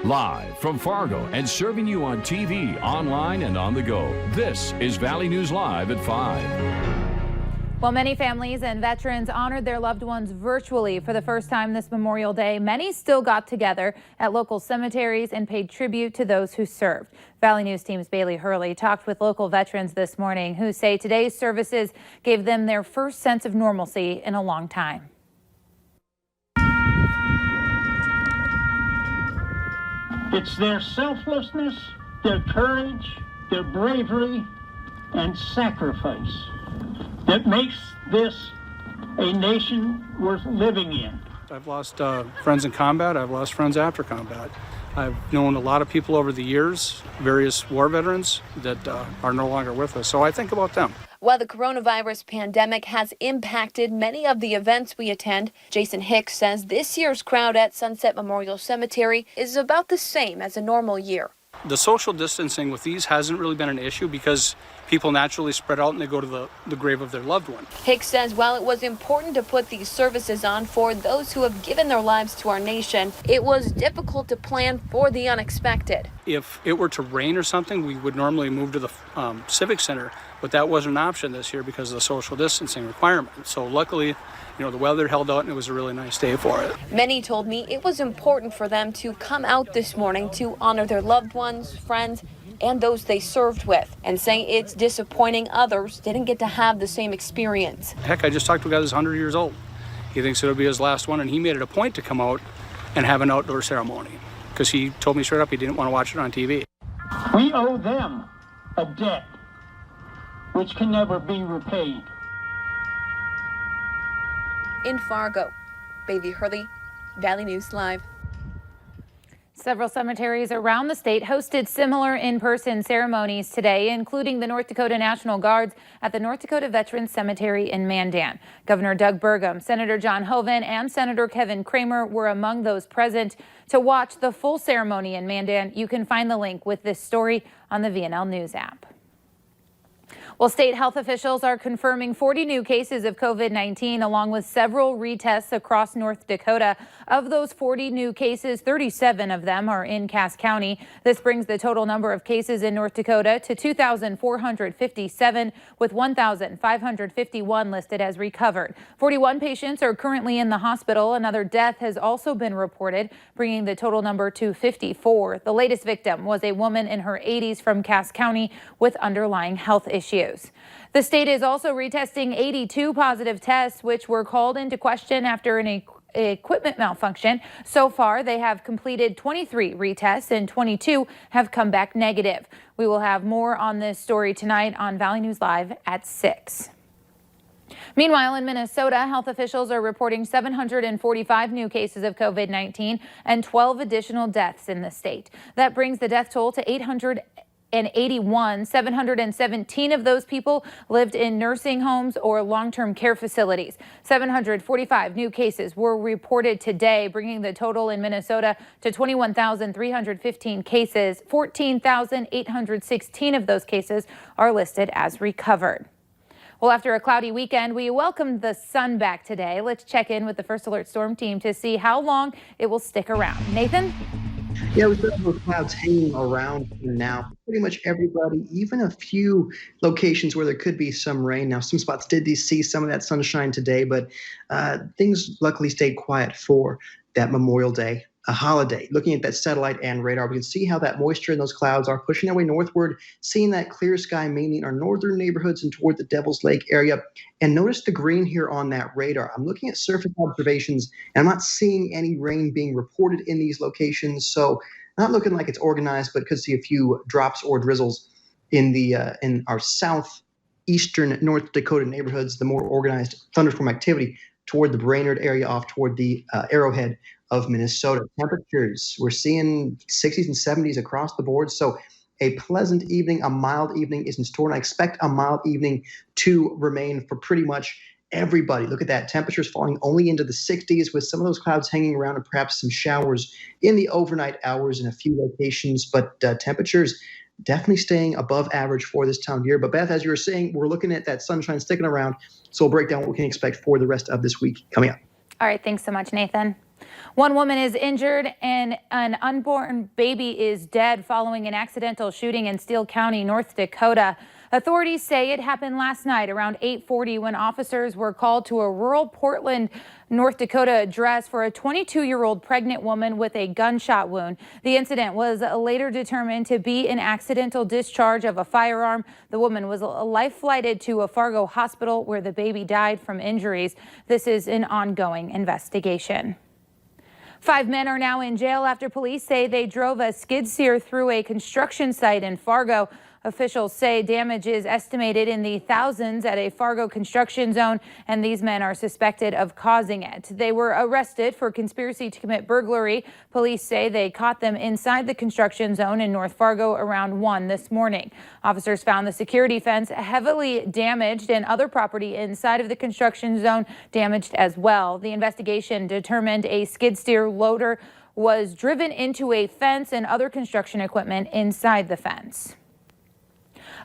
Live from Fargo and serving you on TV, online, and on the go. This is Valley News Live at 5. While many families and veterans honored their loved ones virtually for the first time this Memorial Day, many still got together at local cemeteries and paid tribute to those who served. Valley News Team's Bailey Hurley talked with local veterans this morning who say today's services gave them their first sense of normalcy in a long time. It's their selflessness, their courage, their bravery, and sacrifice that makes this a nation worth living in. I've lost friends in combat. I've lost friends after combat. I've known a lot of people over the years, various war veterans that are no longer with us. So I think about them. While the coronavirus pandemic has impacted many of the events we attend, Jason Hicks says this year's crowd at Sunset Memorial Cemetery is about the same as a normal year. The social distancing with these hasn't really been an issue because people naturally spread out and they go to the grave of their loved one. Hicks says while it was important to put these services on for those who have given their lives to our nation, it was difficult to plan for the unexpected. If it were to rain or something, we would normally move to the Civic Center, but that wasn't an option this year because of the social distancing requirement. So luckily, the weather held out and it was a really nice day for it. Many told me it was important for them to come out this morning to honor their loved ones, friends, and those they served with, and say it's disappointing others didn't get to have the same experience. Heck, I just talked to a guy that's 100 years old. He thinks it'll be his last one, and he made it a point to come out and have an outdoor ceremony because he told me straight up he didn't want to watch it on TV. We owe them a debt which can never be repaid. In Fargo, Bailey Hurley, Valley News Live. Several cemeteries around the state hosted similar in-person ceremonies today, including the North Dakota National Guards at the North Dakota Veterans Cemetery in Mandan. Governor Doug Burgum, Senator John Hoeven, and Senator Kevin Cramer were among those present. To watch the full ceremony in Mandan, you can find the link with this story on the VNL News app. Well, state health officials are confirming 40 new cases of COVID-19 along with several retests across North Dakota. Of those 40 new cases, 37 of them are in Cass County. This brings the total number of cases in North Dakota to 2,457, with 1,551 listed as recovered. 41 patients are currently in the hospital. Another death has also been reported, bringing the total number to 54. The latest victim was a woman in her 80s from Cass County with underlying health issues. The state is also retesting 82 positive tests, which were called into question after an equipment malfunction. So far, they have completed 23 retests and 22 have come back negative. We will have more on this story tonight on Valley News Live at 6. Meanwhile, in Minnesota, health officials are reporting 745 new cases of COVID-19 and 12 additional deaths in the state. That brings the death toll to 881. 717 of those people lived in nursing homes or long-term care facilities. 745 new cases were reported today, bringing the total in Minnesota to 21,315 cases. 14,816 of those cases are listed as recovered. Well, after a cloudy weekend, we welcomed the sun back today. Let's check in with the First Alert Storm Team to see how long it will stick around. Nathan? Yeah, we've got those clouds hanging around now. Pretty much everybody, even a few locations where there could be some rain. Now, some spots did see some of that sunshine today, but things luckily stayed quiet for that Memorial Day, a holiday. Looking at that satellite and radar, we can see how that moisture in those clouds are pushing their way northward, seeing that clear sky mainly in our northern neighborhoods and toward the Devil's Lake area. And notice the green here on that radar. I'm looking at surface observations, and I'm not seeing any rain being reported in these locations. So not looking like it's organized, but could see a few drops or drizzles in in our southeastern North Dakota neighborhoods, the more organized thunderstorm activity toward the Brainerd area off toward the Arrowhead of Minnesota. Temperatures, we're seeing 60s and 70s across the board. So a pleasant evening, a mild evening is in store. And I expect a mild evening to remain for pretty much everybody. Look at that. Temperatures falling only into the 60s with some of those clouds hanging around and perhaps some showers in the overnight hours in a few locations. But temperatures definitely staying above average for this time of year. But Beth, as you were saying, we're looking at that sunshine sticking around. So we'll break down what we can expect for the rest of this week coming up. All right. Thanks so much, Nathan. One woman is injured and an unborn baby is dead following an accidental shooting in Steele County, North Dakota. Authorities say it happened last night around 8:40 when officers were called to a rural Portland, North Dakota address for a 22-year-old pregnant woman with a gunshot wound. The incident was later determined to be an accidental discharge of a firearm. The woman was life flighted to a Fargo hospital where the baby died from injuries. This is an ongoing investigation. 5 men are now in jail after police say they drove a skid steer through a construction site in Fargo. Officials say damage is estimated in the thousands at a Fargo construction zone, and these men are suspected of causing it. They were arrested for conspiracy to commit burglary. Police say they caught them inside the construction zone in North Fargo around 1 this morning. Officers found the security fence heavily damaged and other property inside of the construction zone damaged as well. The investigation determined a skid steer loader was driven into a fence and other construction equipment inside the fence.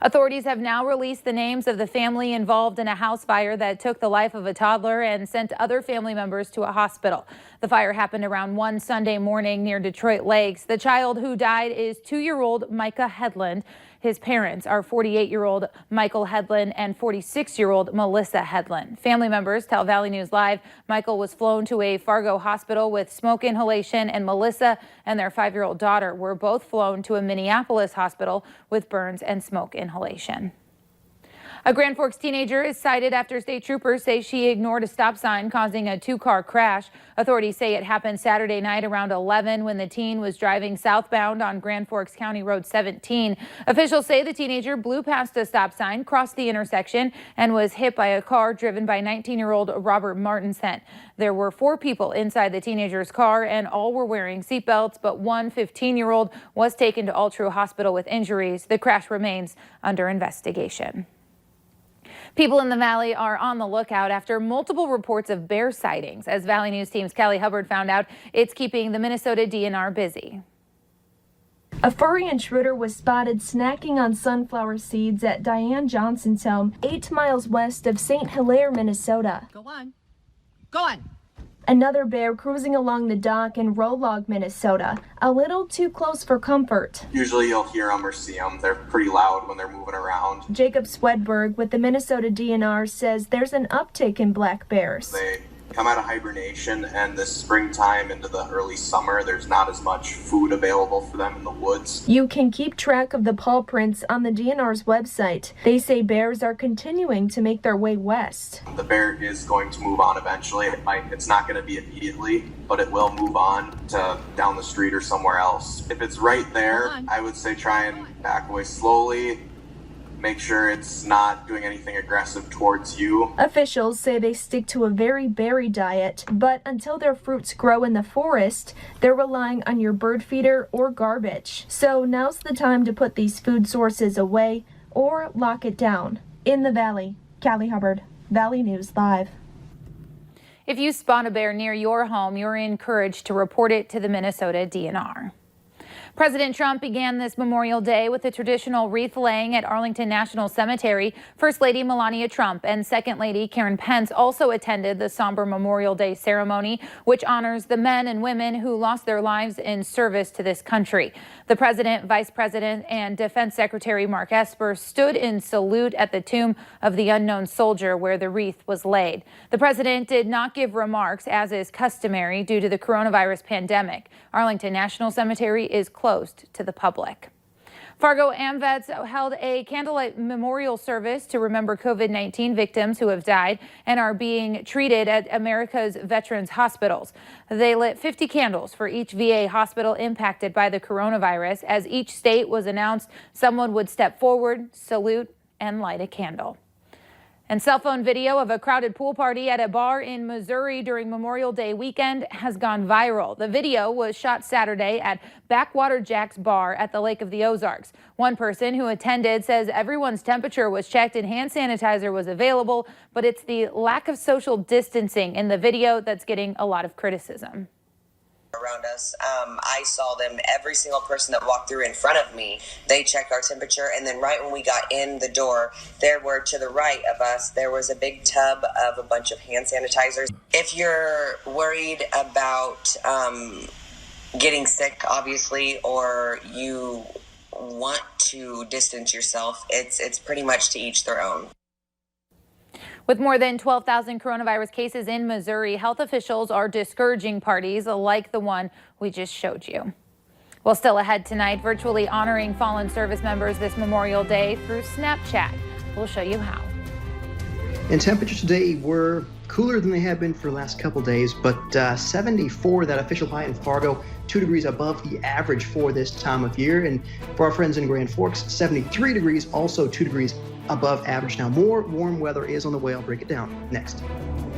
Authorities have now released the names of the family involved in a house fire that took the life of a toddler and sent other family members to a hospital. The fire happened around 1 Sunday morning near Detroit Lakes. The child who died is 2-year-old Micah Headland. His parents are 48-year-old Michael Headland and 46-year-old Melissa Headland. Family members tell Valley News Live Michael was flown to a Fargo hospital with smoke inhalation, and Melissa and their 5-year-old daughter were both flown to a Minneapolis hospital with burns and smoke inhalation. A Grand Forks teenager is cited after state troopers say she ignored a stop sign, causing a 2-car crash. Authorities say it happened Saturday night around 11 when the teen was driving southbound on Grand Forks County Road 17. Officials say the teenager blew past a stop sign, crossed the intersection, and was hit by a car driven by 19-year-old Robert Martinson. There were 4 people inside the teenager's car, and all were wearing seatbelts, but one 15-year-old was taken to Altru Hospital with injuries. The crash remains under investigation. People in the Valley are on the lookout after multiple reports of bear sightings. As Valley News Team's Callie Hubbard found out, it's keeping the Minnesota DNR busy. A furry intruder was spotted snacking on sunflower seeds at Diane Johnson's home, 8 miles west of St. Hilaire, Minnesota. Go on. Go on. Another bear cruising along the dock in Rolog, Minnesota, a little too close for comfort. Usually you'll hear them or see them. They're pretty loud when they're moving around. Jacob Swedberg with the Minnesota DNR says there's an uptick in black bears. They come out of hibernation, and this springtime into the early summer, there's not as much food available for them in the woods. You can keep track of the paw prints on the DNR's website. They say bears are continuing to make their way west. The bear is going to move on eventually. It's not going to be immediately, but it will move on to down the street or somewhere else. If it's right there, I would say try and back away slowly. Make sure it's not doing anything aggressive towards you. Officials say they stick to a very berry diet, but until their fruits grow in the forest, they're relying on your bird feeder or garbage. So now's the time to put these food sources away or lock it down. In the Valley, Callie Hubbard, Valley News Live. If you spot a bear near your home, you're encouraged to report it to the Minnesota DNR. President Trump began this Memorial Day with a traditional wreath laying at Arlington National Cemetery. First Lady Melania Trump and Second Lady Karen Pence also attended the somber Memorial Day ceremony, which honors the men and women who lost their lives in service to this country. The President, Vice President, and Defense Secretary Mark Esper stood in salute at the tomb of the unknown soldier where the wreath was laid. The President did not give remarks, as is customary due to the coronavirus pandemic. Arlington National Cemetery is closed to the public. Fargo AMVETS held a candlelight memorial service to remember COVID-19 victims who have died and are being treated at America's veterans hospitals. They lit 50 candles for each VA hospital impacted by the coronavirus. As each state was announced, someone would step forward, salute, and light a candle. And cell phone video of a crowded pool party at a bar in Missouri during Memorial Day weekend has gone viral. The video was shot Saturday at Backwater Jack's Bar at the Lake of the Ozarks. One person who attended says everyone's temperature was checked and hand sanitizer was available, but it's the lack of social distancing in the video that's getting a lot of criticism. around us. I saw them, every single person that walked through in front of me, they checked our temperature, and then right when we got in the door, there were, to the right of us, there was a big tub of a bunch of hand sanitizers. If you're worried about getting sick, obviously, or you want to distance yourself, it's pretty much to each their own. With more than 12,000 coronavirus cases in Missouri, health officials are discouraging parties like the one we just showed you. Well, still ahead tonight, virtually honoring fallen service members this Memorial Day through Snapchat. We'll show you how. And temperatures today were cooler than they have been for the last couple days, but 74, that official high in Fargo, 2 degrees above the average for this time of year. And for our friends in Grand Forks, 73 degrees, also 2 degrees above average. Now, more warm weather is on the way. I'll break it down next.